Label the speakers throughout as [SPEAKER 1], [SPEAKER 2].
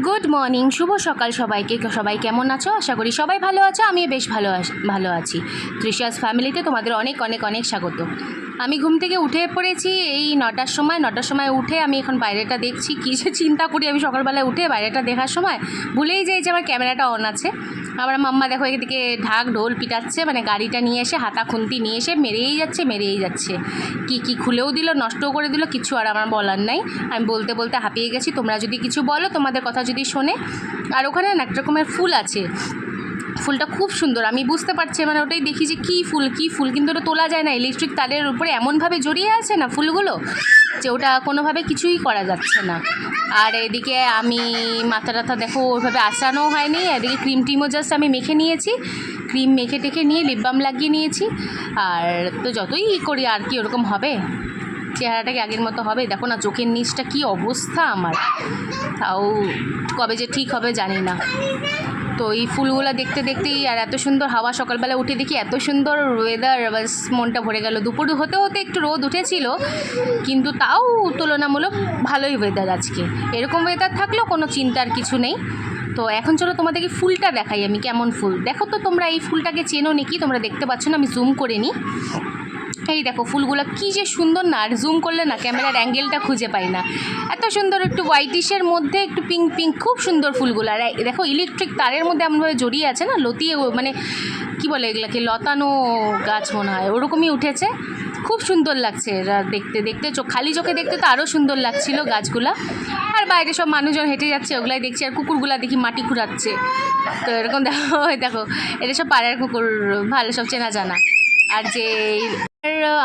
[SPEAKER 1] Good morning, শুভ সকাল সবাইকে। সবাই কেমন আছো? আশা করি সবাই ভালো আছো। আমিও বেশ ভালো আছি। তৃষাস ফ্যামিলিতে তোমাদের অনেক অনেক অনেক স্বাগত। আমি ঘুম থেকে উঠে পড়েছি এই 9টার সময় উঠে আমি এখন বাইরেটা দেখছি। কী যে চিন্তা করি আমি সকালবেলায় উঠে বাইরেটা দেখার সময় ভুলেই যাই যে আমার ক্যামেরাটা অন আছে। আমার মাম্মা দেখো এদিকে ঢাক ঢোল পিটাচ্ছে, মানে গাড়িটা নিয়ে এসে হাতা খুন্তি নিয়ে এসে মেরেই যাচ্ছে। কি খুলেও দিল, নষ্টও করে দিল, কিছু আর আমার বলার নাই। আমি বলতে বলতে হাঁপিয়ে গেছি। তোমরা যদি কিছু বলো, তোমাদের কথা যদি শোনে। আর ওখানে এক রকমের ফুল আছে, ফুলটা খুব সুন্দর। আমি বুঝতে পারছি, মানে ওটাই দেখি যে কী ফুল, কিন্তু ওটা তোলা যায় না। ইলেকট্রিক তারের উপরে এমনভাবে জড়িয়ে আছে না ফুলগুলো, যে ওটা কোনোভাবে কিছুই করা যাচ্ছে না। আর এদিকে আমি মাথা টাথা দেখো ওইভাবে আসানো হয়নি। এদিকে ক্রিমও জাস্ট আমি মেখে নিয়েছি, ক্রিম মেখে টেখে নিয়ে লিপ বাম লাগিয়ে নিয়েছি। আর তো যতই করি আর কি ওরকম হবে, চেহারাটা কি আগের মতো হবে? দেখো না চোখের নিচটা কি অবস্থা আমার, তাও কবে যে ঠিক হবে জানি না। তো এই ফুলগুলো দেখতে দেখতেই, আর এত সুন্দর হাওয়া, সকালবেলা উঠে দেখি এত সুন্দর ওয়েদার, বাস মনটা ভরে গেল। দুপুর হতে হতে একটু রোদ উঠেছিল, কিন্তু তাও তুলনামূলক ভালোই ওয়েদার আজকে। এরকম ওয়েদার থাকলেও কোনো চিন্তার কিছু নেই। তো এখন চলো তোমাদেরকে ফুলটা দেখাই আমি কেমন ফুল। দেখো তো তোমরা এই ফুলটাকে চেনো নাকি? তোমরা দেখতে পাচ্ছ না, আমি জুম করে নিই। এই দেখো ফুলগুলো কী যে সুন্দর না, আর জুম করলে না ক্যামেরার অ্যাঙ্গেলটা খুঁজে পাই না। এত সুন্দর, একটু হোয়াইটিশের মধ্যে একটু পিঙ্ক, খুব সুন্দর ফুলগুলো। আর দেখো ইলেকট্রিক তারের মধ্যে এমনভাবে জড়িয়ে আছে না, লতিয়ে, মানে কি বলে এগুলাকে, লতানো গাছ মনে হয়, ওরকমই উঠেছে। খুব সুন্দর লাগছে দেখতে খালি চোখে দেখতে তো আরও সুন্দর লাগছিল গাছগুলা। আর বাইরে সব মানুষজন হেঁটে যাচ্ছে, ওগুলাই দেখছি। আর কুকুরগুলা দেখি মাটি খুঁড়াচ্ছে। তো এরকম দেখো এটা সব পাড়ার কুকুর, ভালো, সব চেনা জানা। আর যে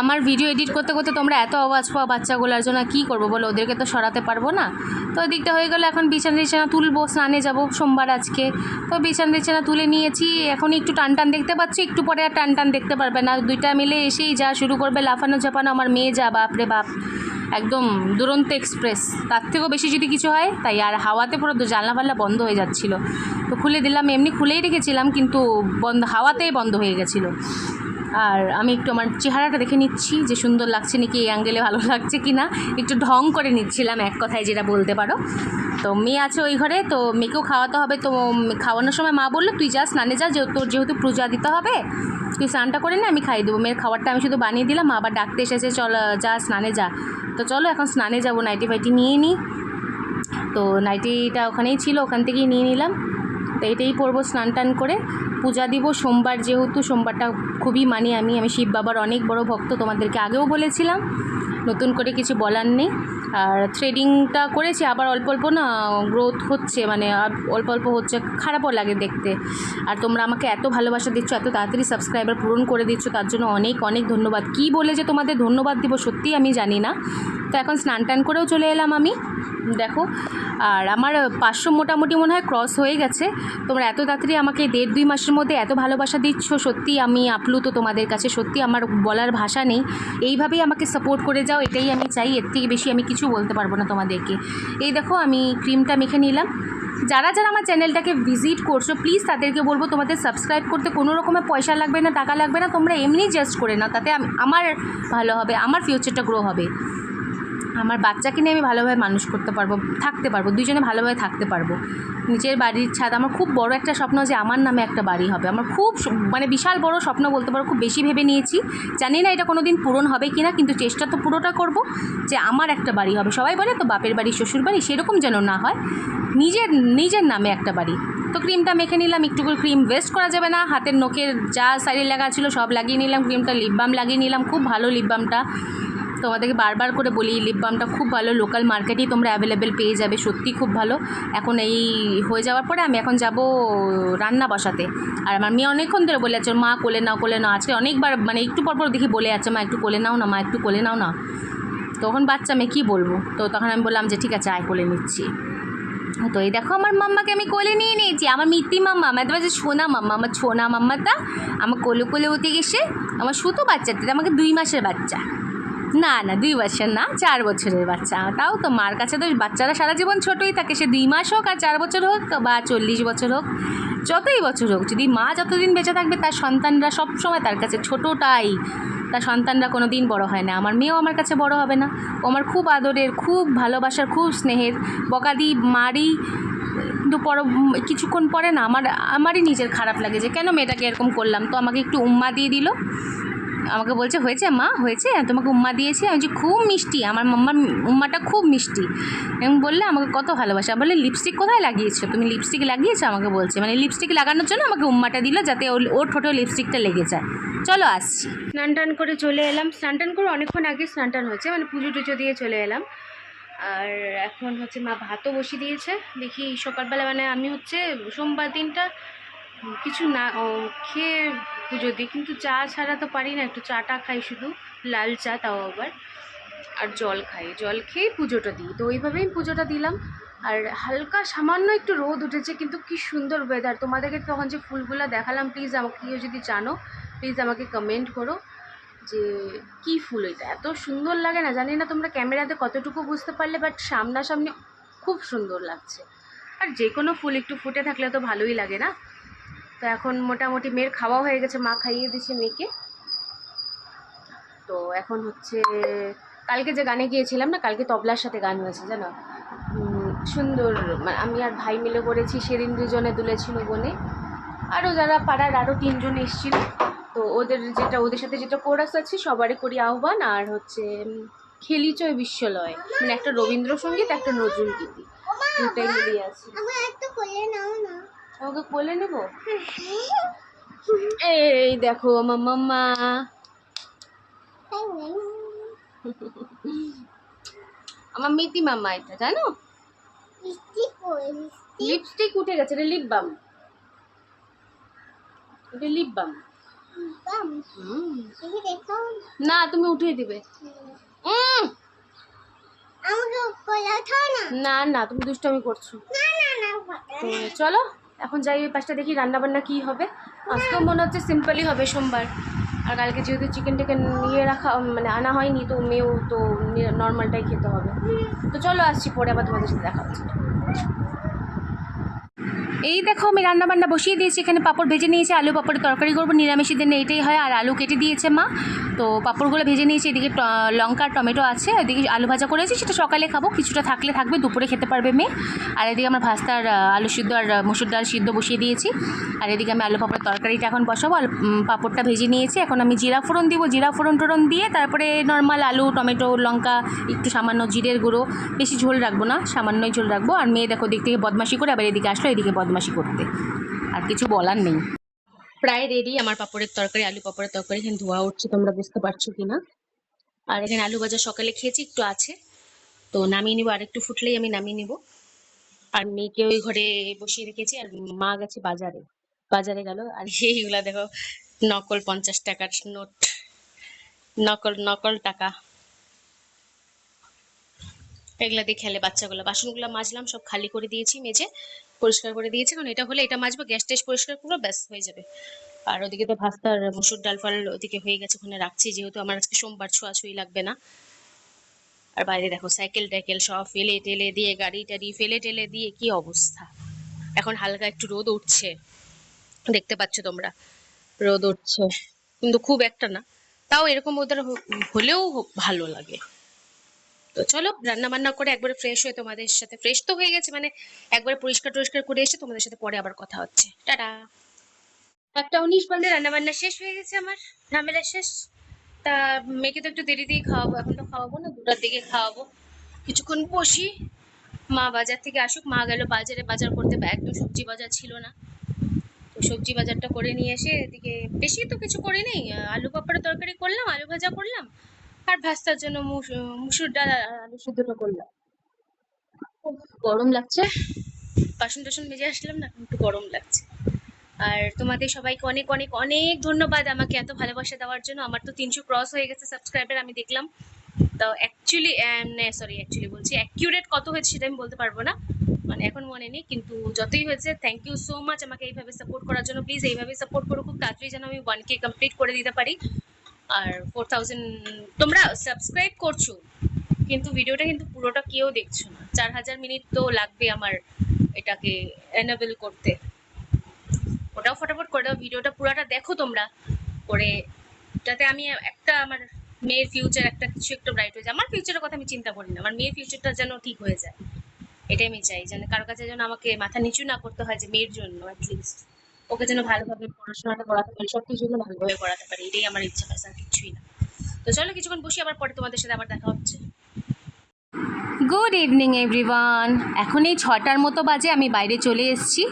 [SPEAKER 1] আমার ভিডিও এডিট করতে করতে তোমরা এত আওয়াজ পাওয়া বাচ্চাগুলোর জন্য কী করবো বলো, ওদেরকে তো সরাতে পারবো না। তো ওদিকটা হয়ে গেলো, এখন বিছানা তুলবো, স্নানে যাব সোমবার আজকে। তো বিছানা তুলে নিয়েছি। এখন একটু টান দেখতে পাচ্ছি, একটু পরে আর টান দেখতে পারবে না। দুইটা মিলে এসেই যা শুরু করবে লাফানো ঝাপানো। আমার মেয়ে যা বাপরে বাপ, একদম দুরন্ত এক্সপ্রেস, তার থেকেও বেশি যদি কিছু হয় তাই। আর হাওয়াতে পুরো জানলা ফাল্লা বন্ধ হয়ে যাচ্ছিলো, তো খুলে দিলাম। এমনি খুলেই রেখেছিলাম, কিন্তু হাওয়াতেই বন্ধ হয়ে গেছিলো। আর আমি একটু আমার চেহারাটা দেখে নিচ্ছি যে সুন্দর লাগছে নাকি, এই অ্যাঙ্গেলে ভালো লাগছে কি না, একটু ঢং করে নিচ্ছিলাম, এক কথায় যেটা বলতে পারো। তো মেয়ে আছে ওই ঘরে, তো মেয়েকেও খাওয়াতে হবে। তো খাওয়ানোর সময় মা বললো তুই যা স্নানে যা, তোর যেহেতু পূজা দিতে হবে, তুই স্নানটা করে নে, আমি খাইয়ে দেবো। মেয়ের খাবারটা আমি শুধু বানিয়ে দিলাম। মা আবার ডাকতে এসেছে, চল যা স্নানে যা। তো চলো এখন স্নানে যাবো, নাইটি ফাইটি নিয়ে নিই। তো নাইটিটা ওখানেই ছিল, ওখান থেকেই নিয়ে নিলাম। তো এটাই পরবো স্নান করে, পূজা দিব সোমবার, যেহেতু সোমবারটা খুবই মানি আমি শিব বাবার অনেক বড় ভক্ত, তোমাদেরকে আগেও বলেছিলাম, নতুন করে কিছু বলার নেই। আর থ্রেডিংটা করেছি, আবার অল্প না গ্রোথ হচ্ছে, মানে অল্প হচ্ছে, খারাপও লাগে দেখতে। আর তোমরা আমাকে এত ভালোবাসা দিচ্ছ, এত তাড়াতাড়ি সাবস্ক্রাইবার পূরণ করে দিচ্ছ, তার জন্য অনেক অনেক ধন্যবাদ। কী বলে যে তোমাদের ধন্যবাদ দিব সত্যিই আমি জানি না। তো এখন স্নান করেও চলে এলাম আমি, দেখো। আর আমার 500 মোটামুটি মনে হয় ক্রস হয়ে গেছে। তোমরা এত তাড়াতাড়ি আমাকে 1.5-2 মাসের মধ্যে এত ভালোবাসা দিচ্ছ, সত্যি আমি আপ্লুত তোমাদের কাছে। সত্যি আমার বলার ভাষা নেই। এইভাবেই আমাকে সাপোর্ট করে যাও, এটাই আমি চাই। এর থেকে বেশি আমি কিছু বলতে পারবো না তোমাদেরকে। এই দেখো আমি ক্রিমটা মেখে নিলাম। যারা আমার চ্যানেলটাকে ভিজিট করছো, প্লিজ তাদেরকে বলবো তোমাদের সাবস্ক্রাইব করতে কোনো রকমের পয়সা লাগবে না, টাকা লাগবে না। তোমরা এমনি জাস্ট করে নাও, তাতে আমার ভালো হবে, আমার ফিউচারটা গ্রো হবে। আমার বাচ্চাকে নিয়ে আমি ভালোভাবে মানুষ থাকতে পারবো, দুইজনে ভালোভাবে থাকতে পারবো। নিজের বাড়ির ছাদ, আমার খুব বড় একটা স্বপ্ন যে আমার নামে একটা বাড়ি হবে। আমার খুব মানে বিশাল বড় স্বপ্ন বলতে পারো, খুব বেশি ভেবে নিয়েছি। জানি না এটা কোনো দিন পূরণ হবে কি না, কিন্তু চেষ্টা তো পুরোটা করব যে আমার একটা বাড়ি হবে। সবাই বলে তো বাপের বাড়ি শ্বশুর বাড়ি, সেরকম যেন না হয়, নিজের নামে একটা বাড়ি। তো ক্রিমটা মেখে নিলাম, একটু করে ক্রিম ওয়েস্ট করা যাবে না। হাতের নখের যা সাইডে লাগা ছিল সব লাগিয়ে নিলাম, ক্রিমটা লিপ বাম লাগিয়ে নিলাম। খুব ভালো লিপ বামটা, তোমাদেরকে বারবার করে বলি, লিপ বামটা খুব ভালো, লোকাল মার্কেটেই তোমরা অ্যাভেলেবেল পেয়ে যাবে, সত্যি খুব ভালো। এখন এই হয়ে যাওয়ার পরে আমি এখন যাব রান্না বসাতে। আর আমার মেয়ে অনেকক্ষণ ধরে বলে যাচ্ছে মা কোলে নাও। আজকে অনেকবার, মানে একটু পরপর দেখি বলে যাচ্ছে মা একটু কোলে নাও না, মা একটু কোলে নাও না। তখন বাচ্চা মেয়ে কী বলবো, তো তখন আমি বললাম যে ঠিক আছে আয় কোলে নিচ্ছি। তো এই দেখো আমার মাম্মাকে আমি কোলে নিয়ে নিয়েছি, আমার মিত্তি মাম্মা, আমার তো সোনা মাম্মা, আমার সোনা মাম্মাটা আমার কোলে উঠে গেছে। আমার শুধু বাচ্চাটা আমাকে 2 মাসের বাচ্চা, না 2 বছর না, 4 বছরের বাচ্চা। তাও তো মার কাছে তো বাচ্চারা সারা জীবন ছোটোই থাকে, সে 2 মাস হোক আর 4 বছর হোক বা 40 বছর হোক, যতই বছর হোক, যদি মা যতদিন বেঁচে থাকবে তার সন্তানরা সব সময় তার কাছে ছোটোটাই। তার সন্তানরা কোনো দিন বড়ো হয় না। আমার মেয়েও আমার কাছে বড়ো হবে না। ও আমার খুব আদরের, খুব ভালোবাসার, খুব স্নেহের। বকা দিই, মারি, কিন্তু কিছুক্ষণ পরে না আমারই নিজের খারাপ লাগে যে কেন মেয়েটাকে এরকম করলাম। তো আমাকে একটু উম্মা দিয়ে দিল, আমাকে বলছে হয়েছে মা হয়েছে, তোমাকে উম্মা দিয়েছি। আমি যে খুব মিষ্টি, আমার মাম্মার উম্মাটা খুব মিষ্টি। এবং বললে আমাকে কত ভালোবাসা, বলে লিপস্টিক কোথায় লাগিয়েছো তুমি, লিপস্টিক লাগিয়েছো আমাকে বলছে, মানে লিপস্টিক লাগানোর জন্য আমাকে উম্মাটা দিল যাতে ওর ঠোঁটে লিপস্টিকটা লেগে যায়। চলো আসছি। স্নান টান করে চলে এলাম, স্নান টান করে অনেকক্ষণ আগে স্নান টান হয়েছে, মানে পুজো টুজো দিয়ে চলে এলাম। আর এখন হচ্ছে মা ভাতও বসিয়ে দিয়েছে। দেখি সকালবেলা, মানে আমি হচ্ছে সোমবার দিনটা কিছু না খেয়ে পুজো দিই, কিন্তু চা ছাড়া তো পারি না, একটু চাটা খাই, শুধু লাল চা, তাও আবার, আর জল খাই, জল খেয়ে পুজোটা দিই। তো ওইভাবেই পুজোটা দিলাম। আর হালকা সামান্য একটু রোদ উঠেছে, কিন্তু কি সুন্দর ওয়েদার। তোমাদেরকে তখন যে ফুলগুলো দেখালাম, প্লিজ আমাকে কেউ যদি জানো প্লিজ আমাকে কমেন্ট করো যে কি ফুল এটা, এত সুন্দর লাগে না। জানি না তোমরা ক্যামেরাতে কতটুকু বুঝতে পারলে, বাট সামনাসামনি খুব সুন্দর লাগছে। আর যে কোনো ফুল একটু ফুটে থাকলে তো ভালোই লাগে না। তো এখন মোটামুটি মেয়ের খাওয়া হয়ে গেছে, মা খাইয়ে দিচ্ছে মেয়েকে। তো এখন হচ্ছে কালকে যে গানে গিয়েছিলাম না, কালকে তবলার সাথে গান হয়েছে জানো, সুন্দর। আমি আর ভাই মিলে করেছি, সেদিন দুজনে দুলেছিল বোনে, আরও যারা পাড়ার আরও 3 জন এসেছিল। তো ওদের সাথে যেটা কোরাস আছে সবারই করি আহ্বান, আর হচ্ছে খেলিচয় বিশ্বলয়, মানে একটা রবীন্দ্রসঙ্গীত একটা নজরুল গীতি, দুটাই মিলিয়ে আছে। আমাকে কোলে নেবো? এই দেখো আমার মাম্মা, আমার মিতি মাম্মা, এটা জানো লিপস্টিক উঠে গেছে, এটা লিপ বাম, এটা লিপ বাম। না তুমি উঠিয়ে দিবে। না না তুমি দুষ্টুমি করছো। চলো এখন যাই, ওই পাশটা দেখি রান্না বান্না কি হবে। আজকেও মনে হচ্ছে সিম্পলই হবে সোমবার, আর কালকে যেহেতু চিকেন টিকেন নিয়ে রাখা, মানে আনা হয়নি, তো মেয়েও তো নর্মালটাই খেতে হবে। তো চলো আসছি, পরে আবার তোমাদের সাথে দেখা হচ্ছে। এই দেখো আমি রান্নাবান্না বসিয়ে দিয়েছি, এখানে পাঁপড় ভেজে নিয়েছি, আলু পাঁপড়ের তরকারি করবো, নিরামিষের দিনে এটাই হয়। আর আলু কেটে দিয়েছে মা, তো পাঁপড়গুলো ভেজে নিয়েছি। এদিকে লঙ্কা টমেটো আছে, এদিকে আলু ভাজা করেছি, সেটা সকালে খাবো, কিছুটা থাকলে থাকবে, দুপুরে খেতে পারবে মেয়ে। আর এদিকে আমার ভাস্তার আলু সিদ্ধ আর মুসুর ডাল সিদ্ধ বসিয়ে দিয়েছি। আর এদিকে আমি আলু পাঁপড়ের তরকারিটা এখন বসাবো, আর পাঁপড়টা ভেজে নিয়েছি। এখন আমি জিরা ফোড়ন দিব, জিরা ফোড়ন টোড়ন দিয়ে তারপরে নর্মাল আলু টমেটো লঙ্কা, একটু সামান্য জিরের গুঁড়ো, বেশি ঝোল রাখবো না, সামান্যই ঝোল রাখবো। আর মেয়ে দেখো দিক থেকে বদমাশি করে আবার এদিকে আসলো, এদিকে বদমাশি করতে, আর কিছু বলার নেই। প্রায় রেডি আমার পাঁপড়ের তরকারি, আলু পাঁপড়ের তরকারি। এখানে ধোয়া উঠছে, তোমরা বুঝতে পারছো কিনা। আর এখানে আলু ভাজা সকালে খেয়েছি, একটু আছে, তো নামিয়ে নিবো, আর একটু ফুটলেই আমি নামিয়ে নিব। আর মেয়েকে ওই ঘরে বসিয়ে রেখেছি, আর মা গেছে বাজারে, বাজারে গেল। আর এইগুলা দেখো নকল 50 টাকার নোট, নকল নকল টাকা, এগুলা দিয়ে খেলে বাচ্চাগুলো। বাসনগুলো মাজলাম, সব খালি করে দিয়েছি, মেজে পরিষ্কার করে দিয়েছি। কারণ এটা হলে এটা মাজবো, গ্যাস টেস পরিষ্কার করবো, ব্যাস হয়ে যাবে। আর ওদিকে তো ভাস্তার মসুর ডাল ফাল ওদিকে হয়ে গেছে, ওখানে রাখছি, যেহেতু আমার আজকে সোমবার, ছোঁয়াছুঁই লাগবে না। আর বাইরে দেখো সাইকেল টাইকেল সব ফেলে টেলে দিয়ে, গাড়ি টাড়ি ফেলে টেলে দিয়ে কি অবস্থা। এখন হালকা একটু রোদ উঠছে, দেখতে পাচ্ছ তোমরা, রোদ উঠছে, কিন্তু খুব একটা না, তাও এরকম ওদের হলেও ভালো লাগে। তো চলো রান্না বান্না করে একবারে ফ্রেশ হয়ে তোমাদের সাথে, ফ্রেশ তো হয়ে গেছে, মানে একবারে পরিষ্কার টরিষ্কার করে এসে তোমাদের সাথে পরে আবার কথা হচ্ছে। টাটা। 1:19 বাজে, রান্না বান্না শেষ হয়ে গেছে আমার, ঝামেলা শেষ। তা মেয়েকে তো একটু দেরি দিয়ে খাওয়াবো, এখন তো খাওয়াবো না, 2টার দিকে খাওয়াবো। কিছুক্ষণ বসি, মা বাজার থেকে আসুক। মা গেল বাজারে বাজার করতে, একদম সবজি বাজার ছিল না, তো সবজি বাজারটা করে নিয়ে এসে এদিকে বেশি তো কিছু করে নেই, আলু পাপড়ের তরকারি করলাম, আলু ভাজা করলাম, আর ভাস্তার জন্য মুসুর ডাল আর আলু সিদ্ধটা করলাম। খুব গরম লাগছে, বাসন টাসন মেজে আসলাম না, একটু গরম লাগছে। আর তোমাদের সবাইকে অনেক অনেক অনেক ধন্যবাদ আমাকে এত ভালোবাসা দেওয়ার জন্য। আমার তো 300 ক্রস হয়ে গেছে সাবস্ক্রাইবার, আমি দেখলাম। তো অ্যাকচুয়ালি বলছি, অ্যাকিউরেট কত হয়েছে সেটা আমি বলতে পারবো না, মানে এখন মনে নেই, কিন্তু যতই হয়েছে থ্যাংক ইউ সো মাচ আমাকে এইভাবে সাপোর্ট করার জন্য। প্লিজ এইভাবে সাপোর্ট করো, খুব তাড়াতাড়ি যেন আমি 1K কমপ্লিট করে দিতে পারি। আর 4000 তোমরা সাবস্ক্রাইব করছো, কিন্তু ভিডিওটা কিন্তু পুরোটা কেউ দেখছো না। 4000 মিনিট তো লাগবে আমার এটাকে এনেবল করতে, ওটাও ফটাফট করে দাও, ভিডিওটা পুরোটা দেখো তোমরা, করে যাতে আমি একটা আমার মেয়ের ফিউচার একটা কিছু একটা ব্রাইট হয়ে যায়। আমার ফিউচারের কথা আমি চিন্তা করি না, আমার মেয়ের ফিউচারটা যেন ঠিক হয়ে যায়। এটাই আমি চাই, যেন কারো কাছে যেন আমাকে মাথা নিচু না করতে হয়, যে মেয়ের জন্য অ্যাটলিস্ট ওকে যেন ভালোভাবে পড়াশোনাটা করাতে পারি, সবকিছু যেন ভালোভাবে করাতে পারি, এটাই আমার ইচ্ছা, ব্যাস আর কিছুই না। তো চলো কিছুক্ষণ বসি, আবার পরে তোমাদের সাথে আবার দেখা হচ্ছে। Good evening everyone. এখন এই 6টার মতো বাজে, আমি বাইরে চলে এসেছি।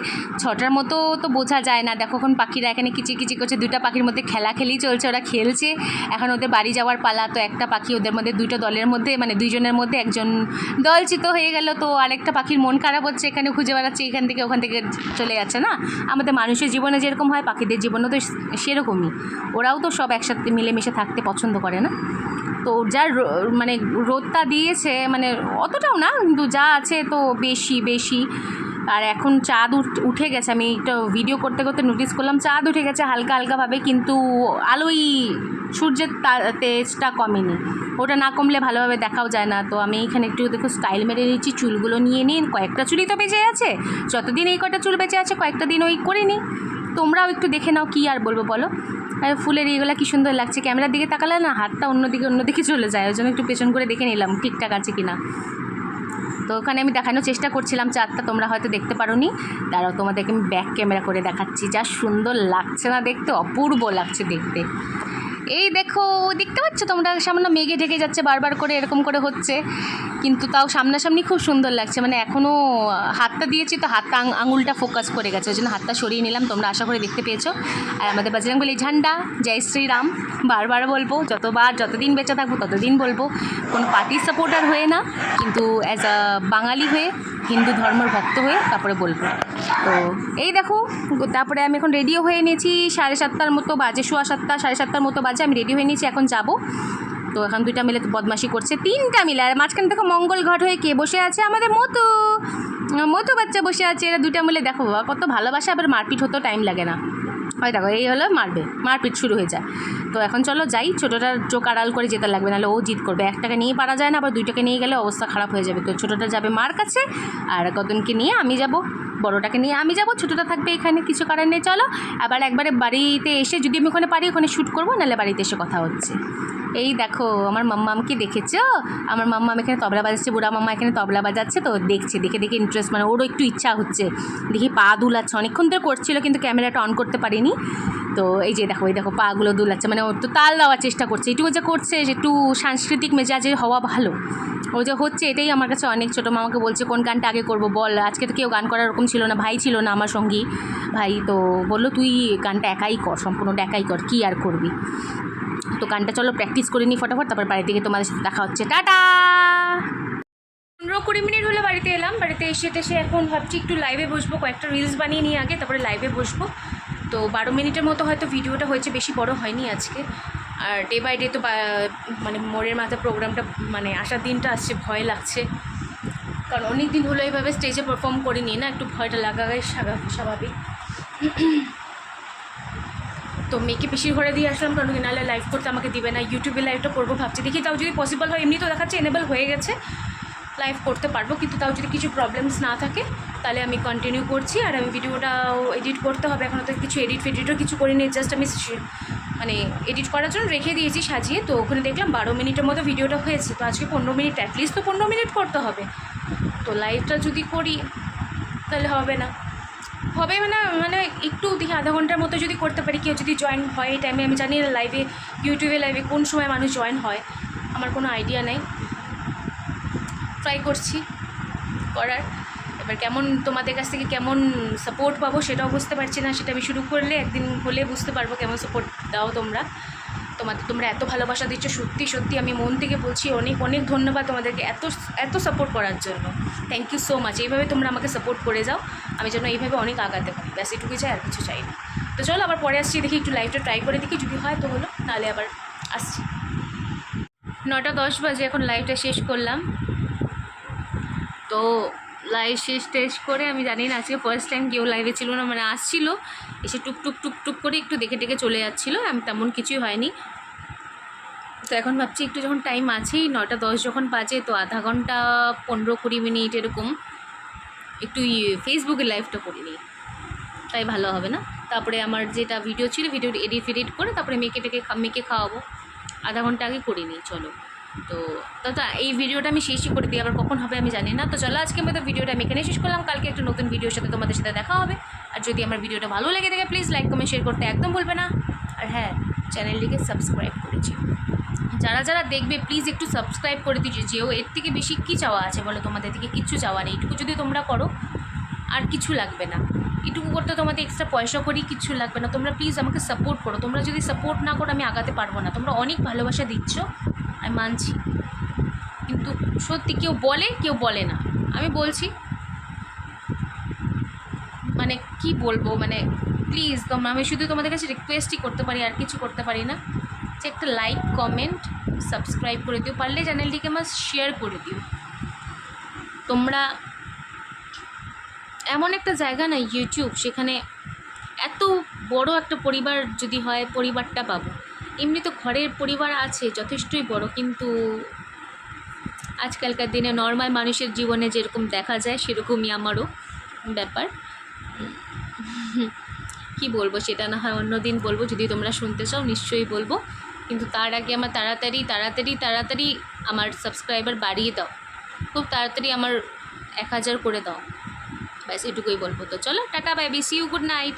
[SPEAKER 1] 6টার মতো তো বোঝা যায় না, দেখো এখন পাখিরা এখানে কিচিকিচি করছে, দুটা পাখির মধ্যে খেলাখেলি চলছে, ওরা খেলছে। এখন ওদের বাড়ি যাওয়ার পালা, তো একটা পাখি ওদের মধ্যে দুটো দলের মধ্যে মানে দুইজনের মধ্যে একজন দলচ্যুত হয়ে গেল, তো আরেকটা পাখির মন খারাপ হচ্ছে, এখানে খুঁজে বেড়াচ্ছে, এখান থেকে ওখান থেকে চলে যাচ্ছে না। আমাদের মানুষের জীবনে যেরকম হয় পাখিদের জীবনে তো সেরকমই, ওরাও তো সব একসাথে মিলেমিশে থাকতে পছন্দ করে না। তো যা মানে রোদটা দিয়েছে, মানে অতটাও না, কিন্তু যা আছে তো বেশি বেশি। আর এখন চাঁদ উঠে গেছে, আমি একটা ভিডিও করতে করতে নোটিস করলাম চাঁদ উঠে গেছে হালকা হালকাভাবে, কিন্তু আলোই সূর্যের তেজটা কমেনি, ওটা না কমলে ভালোভাবে দেখাও যায় না। তো আমি এখানে একটু দেখো স্টাইল মেরে নিচ্ছি, চুলগুলো নিয়ে নিন, কয়েকটা চুলই তো বেঁচে আছে, যতদিন এই কটা চুল বেঁচে আছে কয়েকটা দিন ওই করে নিই। তোমরাও একটু দেখে নাও, কী আর বলবো বলো। ফুলের এগুলো কী সুন্দর লাগছে, ক্যামেরার দিকে তাকালে না হাতটা অন্যদিকে চলে যায়, ওই জন্য একটু পেছন করে দেখে নিলাম ঠিকঠাক আছে কিনা। তো ওখানে আমি দেখানোর চেষ্টা করছিলাম চাঁদটা, তোমরা হয়তো দেখতে পারোনি, দাঁড়াও তোমাদেরকে আমি ব্যাক ক্যামেরা করে দেখাচ্ছি, যা সুন্দর লাগছে না দেখতে, অপূর্ব লাগছে দেখতে। এই দেখো, দেখতে পাচ্ছ তোমরা, সামনে মেঘে ঢেকে যাচ্ছে বারবার করে, এরকম করে হচ্ছে, কিন্তু তাও সামনাসামনি খুব সুন্দর লাগছে। মানে এখনও হাতটা দিয়েছি তো হাতটা আঙুলটা ফোকাস করে গেছে, ওই জন্য হাতটা সরিয়ে নিলাম, তোমরা আশা করে দেখতে পেয়েছো। আর আমাদের বজরংবলী ঝান্ডা, জয় শ্রীরাম, বারবার বলবো, যতদিন বেঁচে থাকবো ততদিন বলবো, কোনো পার্টির সাপোর্টার হয়ে না, কিন্তু অ্যাজ আ বাঙালি হয়ে, হিন্দু ধর্মের ভক্ত হয়ে তারপরে বলবো। তো এই দেখো, তারপরে আমি এখন রেডিও হয়ে নিয়েছি, 7:30টার মতো বাজে, 7:15 7:30টার মতো বাজে, আমি রেডি হয়ে নিয়েছি, এখন যাব। তো এখন দুইটা মিলে বদমাশি করছে, তিনটা মিলে, আর মাঝখানে দেখো মঙ্গল ঘট হয়ে কে বসে আছে, আমাদের মতো বাচ্চা বসে আছে, এরা দুইটা মিলে দেখো বাবা কত ভালোবাসা, আবার মারপিট হতেও টাইম লাগে না, হয় দেখো এই হলো মারপিট শুরু হয়ে যায়। তো এখন চলো যাই, ছোটোটার চোখ আড়াল করে যেতে লাগবে, নাহলে ও জিদ করবে, একটাকে নিয়ে পারা যায় না, আবার দুইটাকে নিয়ে গেলে অবস্থা খারাপ হয়ে যাবে। তো ছোটোটা যাবে মার কাছে, আর কতনকে নিয়ে আমি যাব, বড়োটাকে নিয়ে আমি যাব, ছোটোটা থাকবে এখানে, কিছু করার নেই। চলো আবার একবারে বাড়িতে এসে, যদি আমি ওখানে পারি ওখানে শ্যুট করবো, নাহলে বাড়িতে এসে কথা হচ্ছে। এই দেখো আমার মাম্মামকে দেখেছো, আমার মাম্মাম এখানে তবলা বাজাচ্ছে, বুড়া মাম্মা এখানে তবলা বাজাচ্ছে, তো দেখছে, দেখে দেখে ইন্টারেস্ট, মানে ওরও একটু ইচ্ছা হচ্ছে, দেখি পা দুলাচ্ছে, অনেকক্ষণ ধরে করছিল কিন্তু ক্যামেরাটা অন করতে পারিনি। তো এই যে দেখো, এই দেখো পাগুলো দুলাচ্ছে, মানে ও একটু তাল দেওয়ার চেষ্টা করছে, এটুকু যে করছে, একটু সাংস্কৃতিক মেজাজে হওয়া ভালো, ও যে হচ্ছে এটাই আমার কাছে অনেক। ছোটো মামাকে বলছে কোন গানটা আগে করবো বল, আজকে তো কেউ গান করার ওরকম ছিল না, ভাই ছিল না আমার সঙ্গী, ভাই তো বললো তুই গানটা একাই কর, সম্পূর্ণটা একাই কর, কী আর করবি। তো গানটা চলো প্র্যাকটিস করে নিই ফটাফট, তারপর বাড়ি থেকে তোমাদের সাথে দেখা হচ্ছে, টাটা। 15-20 মিনিট হলে বাড়িতে এলাম, বাড়িতে এসে এখন ভাবছি একটু লাইভে বসবো, কয়েকটা রিলস বানিয়ে নিই আগে, তারপরে লাইভে বসবো। তো 12 মিনিটের মতো হয়তো ভিডিওটা হয়েছে, বেশি বড় হয়নি আজকে। আর ডে বাই ডে তো মানে মোড়ের মাথা প্রোগ্রামটা, মানে আসার দিনটা আসছে, ভয় লাগছে, কারণ অনেক দিন হলো এইভাবে স্টেজে পারফর্ম করিনি না, একটু ভয়টা লাগাই স্বাভাবিক। তো মেয়েকে পিসির ঘরে দিয়ে আসলাম, কারণ নাহলে লাইভ করতে আমাকে দিবে না, ইউটিউবে লাইভটা করবো ভাবছি, দেখি তাও যদি পসিবল হয়, এমনি তো দেখাচ্ছে এনেবল হয়ে গেছে, লাইভ করতে পারবো, কিন্তু তাও যদি কিছু প্রবলেমস না থাকে তাহলে আমি কন্টিনিউ করছি। আর আমি ভিডিওটাও এডিট করতে হবে, এখনও তো কিছু এডিটও কিছু করিনি, জাস্ট আমি মানে এডিট করার জন্য রেখে দিয়েছি সাজিয়ে। তো ওখানে দেখলাম 12 মিনিটের মতো ভিডিওটা হয়েছে, তো আজকে 15 মিনিট, অ্যাটলিস্ট তো 15 মিনিট করতে হবে। তো লাইভটা যদি করি তাহলে হবে না, মানে একটু দেখি আধা ঘন্টার মতো যদি করতে পারি, কেউ যদি জয়েন হয় এই টাইমে, আমি জানি না লাইভে, ইউটিউবে লাইভে কোন সময় মানুষ জয়েন হয়, আমার কোনো আইডিয়া নেই, ট্রাই করছি করার। এবার কেমন তোমাদের কাছ থেকে কেমন সাপোর্ট পাবো সেটাও বুঝতে পারছি না, সেটা আমি শুরু করলে একদিন হলে বুঝতে পারবো কেমন সাপোর্ট দাও তোমরা এত ভালোবাসা দিচ্ছ, সত্যি আমি মন থেকে বলছি, অনেক ধন্যবাদ তোমাদেরকে এত সাপোর্ট করার জন্য, থ্যাংক ইউ সো মাচ। এইভাবে তোমরা আমাকে সাপোর্ট করে যাও, আমি যেন এইভাবে অনেক আগাতে পারি, ব্যাস এটুকুই চাই, আর কিছু চাই না। তো চলো আবার পরে আসছি, দেখি একটু লাইভটা ট্রাই করে দেখি, যদি হয় তো হলো, নাহলে আবার আসছি। 9:10 বাজে, এখন লাইভটা শেষ করলাম। তো লাইভ শেষ করে, আমি জানি না আজকে ফার্স্ট টাইম কেউ লাইভে ছিল না, মানে আসছিল এসে টুক করে একটু দেখে চলে যাচ্ছিলো, আমি তেমন কিছুই হয়নি। তো এখন ভাবছি একটু যখন টাইম আছেই, 9:10 যখন বাজে, তো আধা ঘন্টা 15-20 মিনিট এরকম একটু ফেসবুকে লাইভটা করে নিই, তাই ভালো হবে না। তারপরে আমার যেটা ভিডিও ছিল, ভিডিও এডিট করে তারপরে মেয়েকে খাওয়াবো, আধা ঘন্টা আগে করে নিই। চলো তো দাদা এই ভিডিওটা আমি শেষই করে দিই, আবার কখন হবে আমি জানি না। তো চলো আজকে মতো ভিডিওটা আমি এখানে শেষ করলাম, কালকে একটা নতুন ভিডিওর সাথে তোমাদের সাথে দেখা হবে। আর যদি আমার ভিডিওটা ভালো লেগে থাকে প্লিজ লাইক কমেন্ট শেয়ার করতে একদম ভুলবে না। আর হ্যাঁ, চ্যানেলটিকে সাবস্ক্রাইব করেছি, যারা যারা দেখবে প্লিজ একটু সাবস্ক্রাইব করে দিচ্ছি। যেও এর থেকে বেশি কী চাওয়া আছে বলো, তোমাদের থেকে কিচ্ছু চাওয়া নেই। এটুকু যদি তোমরা করো আর কিছু লাগবে না, এটুকু করতে তোমাদের এক্সট্রা পয়সা করি কিচ্ছু লাগবে না। তোমরা প্লিজ আমাকে সাপোর্ট করো, তোমরা যদি সাপোর্ট না করো আমি আগাতে পারবো না। তোমরা অনেক ভালোবাসা দিচ্ছ, আমি মানছি, কিন্তু সত্যি কেউ বলে কেউ বলে না। আমি বলছি, মানে কি বলবো, মানে প্লিজ তোমরা, আমি শুধু তোমাদের কাছে রিকোয়েস্টই করতে পারি, আর কিছু করতে পারি না, যে একটা লাইক কমেন্ট সাবস্ক্রাইব করে দিও, পারলে চ্যানেলটিকে আমার শেয়ার করে দিও। তোমরা এমন একটা জায়গা না ইউটিউব, সেখানে এত বড় একটা পরিবার যদি হয়, পরিবারটা পাবো। এমনি তো ঘরের পরিবার আছে যথেষ্টই বড়, কিন্তু আজকালকার দিনে নর্মাল মানুষের জীবনে যেরকম দেখা যায় সেরকমই আমারও ব্যাপার। কি বলবো সেটা না হয় অন্য দিন বলবো, যদি তোমরা শুনতে চাও নিশ্চয়ই বলবো। কিন্তু তার আগে আমার তাড়াতাড়ি আমার সাবস্ক্রাইবার বাড়িয়ে দাও, খুব তাড়াতাড়ি আমার 1000 করে দাও, ব্যাস এটুকুই বলবো। তো চলো টাটা bye bye, see you, good night.